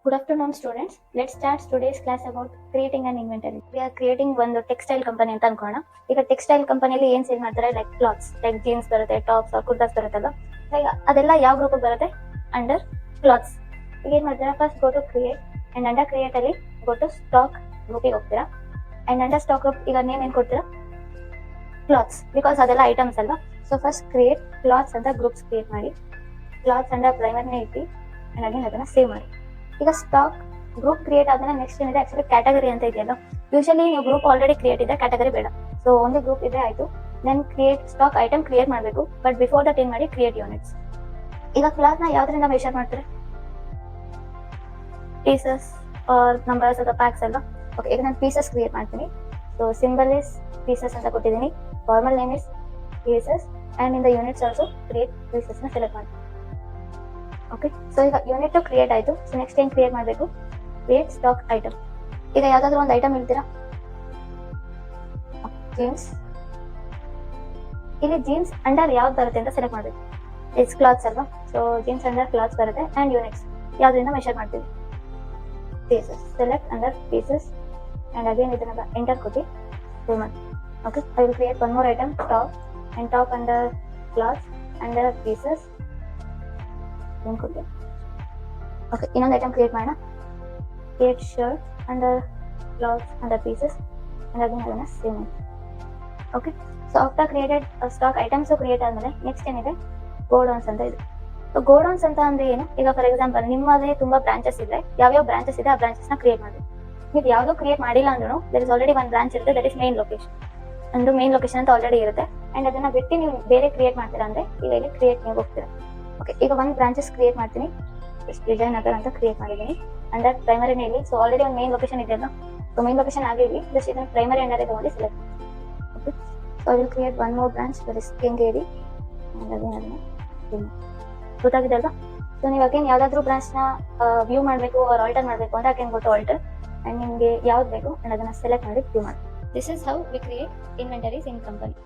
Good afternoon, students. Let's start today's class about creating an inventory. We are creating ಒಂದು textile company ಅಂತ ಅನ್ಕೋಣ. ಈಗ textile ಕಂಪನಿಯಲ್ಲಿ ಏನ್ ಸೇಲ್ ಮಾಡ್ತಾರೆ, ಲೈಕ್ ಕ್ಲಾತ್ಸ್, ಲೈಕ್ ಜೀನ್ಸ್ ಬರುತ್ತೆ, ಟಾಪ್ಸ್, ಕುರ್ತಾಸ್ ಬರುತ್ತಲ್ಲ. ಈಗ ಅದೆಲ್ಲ ಯಾವ ಗ್ರೂಪ್ ಬರುತ್ತೆ? Under clothes. ಈಗ ಏನ್ ಮಾಡ್ತೀರಾ, first go to create and under create ಅಲ್ಲಿ ಗೋ ಟು ಸ್ಟಾಕ್ ಗ್ರೂಪಿಗೆ ಹೋಗ್ತೀರಾ. ಅಂಡ್ ಅಂಡರ್ ಸ್ಟಾಕ್ ಗ್ರೂಪ್ ಈಗ ನೇಮ್ ಏನ್ ಕೊಡ್ತೀರಾ? ಕ್ಲಾತ್ಸ್, ಬಿಕಾಸ್ ಅದೆಲ್ಲ ಐಟಮ್ಸ್ ಅಲ್ವಾ. ಸೊ ಫಸ್ಟ್ ಕ್ರಿಯೇಟ್ ಕ್ಲಾತ್ಸ್ ಅಂತ ಗ್ರೂಪ್ಸ್ ಕ್ರಿಯೇಟ್ ಮಾಡಿ, ಕ್ಲಾತ್ಸ್ ಅಂಡರ್ ಪ್ರೈಮರ್ನೇ ಇಟ್ಟು ಅಂಡ್ ಅಗೇನ್ ಅದನ್ನ ಸೇವ್ ಮಾಡಿ. ಈಗ ಸ್ಟಾಕ್ ಗ್ರೂಪ್ ಕ್ರಿಯೇಟ್ ಆದ್ಮೇಲೆ ನೆಕ್ಸ್ಟ್ ಏನಿದೆ, ಆಕ್ಚುಲಿ ಕ್ಯಾಟಗರಿ ಅಂತ ಇದೆಯಲ್ಲ. ಯೂಶಲಿ ನೀವು ಗ್ರೂಪ್ ಆಲ್ರೆಡಿ ಕ್ರಿಯೇಟ್ ಇದೆ, ಕ್ಯಾಟಗರಿ ಬೇಡ. ಸೊ ಒಂದು ಗ್ರೂಪ್ ಇದೆ ಆಯ್ತು. Then create stock item create ಮಾಡಬೇಕು, ಬಟ್ ಬಿಫೋರ್ ದಟ್ ಏನ್ ಮಾಡಿ, ಕ್ರಿಯೇಟ್ ಯೂನಿಟ್ಸ್. ಈಗ ಕ್ಲಾತ್ ನ ಯಾವ್ದ್ರಿಂದ ಮೆಷರ್ ಮಾಡ್ತಾರೆ? ಪೀಸಸ್ ಆರ್ ನಂಬರ್ಸ್ ಅಥವಾ ಪ್ಯಾಕ್ಸ್ ಅಲ್ವಾ. ಓಕೆ, ಈಗ ನಾನು ಪೀಸಸ್ ಕ್ರಿಯೇಟ್ ಮಾಡ್ತೀನಿ. ಸೊ ಸಿಂಬಲ್ ಇಸ್ ಪೀಸಸ್ ಅಂತ ಕೊಟ್ಟಿದ್ದೀನಿ, formal name is pieces and in the units also create pieces ನ ಸೆಲೆಕ್ಟ್ ಮಾಡ್ತೀನಿ. ಓಕೆ, ಸೊ ಈಗ ಯೂನಿಟ್ ಕ್ರಿಯೇಟ್ ಆಯ್ತು. ಸೊ ನೆಕ್ಸ್ಟ್ ಏನ್ ಕ್ರಿಯೇಟ್ ಮಾಡಬೇಕು? Create stock item. ಈಗ ಯಾವ್ದಾದ್ರು ಒಂದು ಐಟಮ್ ಹೇಳ್ತೀರಾ? ಜೀನ್ಸ್. ಇಲ್ಲಿ ಜೀನ್ಸ್ ಅಂಡರ್ ಯಾವ್ದು ಬರುತ್ತೆ ಅಂತ ಸೆಲೆಕ್ಟ್ ಮಾಡಬೇಕು. ಇಟ್ಸ್ ಕ್ಲಾತ್ಸ್ ಅಲ್ವಾ. ಸೊ ಜೀನ್ಸ್ ಅಂಡರ್ ಕ್ಲಾತ್ಸ್ ಬರುತ್ತೆ ಅಂಡ್ ಯೂನಿಟ್ಸ್ ಯಾವ್ದ್ರಿಂದ ಮೆಷರ್ ಮಾಡ್ತೀವಿ? Pieces. Select under pieces and again ಇದನ್ನ ಎಂಟರ್ ಕೊಟ್ಟು ಸೇವ್ ಮಾಡಿ. Okay, I will create one more item, top and top under clothes under pieces. Okay, ಇನ್ನೊಂದು item create ಮಾಡೋಣ. Create shirt under clothes under pieces and again ಅದನ್ನ save ಮಾಡಿ. Okay, so after created stock items create ಆದ್ಮೇಲೆ next ಏನಿದೆ, godowns ಅಂತ ಇದೆ. So godowns ಅಂತ ಅಂದ್ರೆ ಏನು? ಈಗ ಫಾರ್ ಎಕ್ಸಾಂಪಲ್ ನಿಮ್ಮದೇ ತುಂಬಾ ಬ್ರಾಂಚಸ್ ಇದೆ, ಯಾವ್ಯಾವ ಬ್ರಾಂಚಸ್ ಇದೆ ಆ ಬ್ರಾಂಚಸ್ ನ ಕ್ರಿಯೇಟ್ ಮಾಡಿ. ನೀವು ಯಾವ್ದು ಕ್ರಿಯೇಟ್ ಮಾಡಿಲ್ಲ ಅಂದ್ರೂ there is already one branch ಇರುತ್ತೆ, ದಟ್ ಇಸ್ ಮೇನ್ ಲೊಕೇಶನ್. ಒಂದು ಮೇನ್ ಲೊಕೇಶನ್ ಅಂತ ಆಲ್ರೆಡಿ ಇರುತ್ತೆ ಅಂಡ್ ಅದನ್ನ ಬಿಟ್ಟು ನೀವು ಬೇರೆ ಕ್ರಿಯೇಟ್ ಮಾಡ್ತೀರಾ ಅಂದ್ರೆ ಈಗ ಇಲ್ಲಿ ಕ್ರಿಯೇಟ್ ನೀವು ಹೋಗ್ತೀರಾ. ಓಕೆ, ಈಗ ಒಂದು ಬ್ರಾಂಚಸ್ ಕ್ರಿಯೇಟ್ ಮಾಡ್ತೀನಿ. ವಿಜಯನಗರ ಅಂತ ಕ್ರಿಯೇಟ್ ಮಾಡಿದ್ದೀನಿ ಅಂಡರ್ ಪ್ರೈಮರಿ ನೇಲಿ. ಸೊ ಆಲ್ರೆಡಿ ಒಂದು ಮೇನ್ ಲೊಕೇಶನ್ ಇದೆಯಲ್ಲ, ಸೊ ಮೇನ್ ಲೊಕೇಶನ್ ಆಗಿರಲಿ, ಜಸ್ಟ್ ಇದನ್ನ ಪ್ರೈಮರಿ ಅಂಡರ್ ತಗೊಂಡು ಸೆಲೆಕ್ಟ್ ಮಾಡಿ. Okay, so I will create one more branch, that is Kengeri and again ಅದನ್ನ ಗೊತ್ತಾಗಿದೆ ಅಲ್ವಾ. ಸೊ ನೀವು ಅಗೇನ್ ಯಾವ್ದಾದ್ರು ಬ್ರಾಂಚ್ ನ ವ್ಯೂ ಮಾಡಬೇಕು ಆರ್ ಆಲ್ಟರ್ ಮಾಡಬೇಕು ಅಂತ ಅಗೇನ್ ಗೊತ್ತು ಆಲ್ಟರ್ ಅಂಡ್ ನಿಮಗೆ ಯಾವ್ದು ಬೇಕು ಅಂಡ್ ಅದನ್ನ ಸೆಲೆಕ್ಟ್ ಮಾಡಿ ವ್ಯೂ ಮಾಡಿ. This is how we create inventories in company.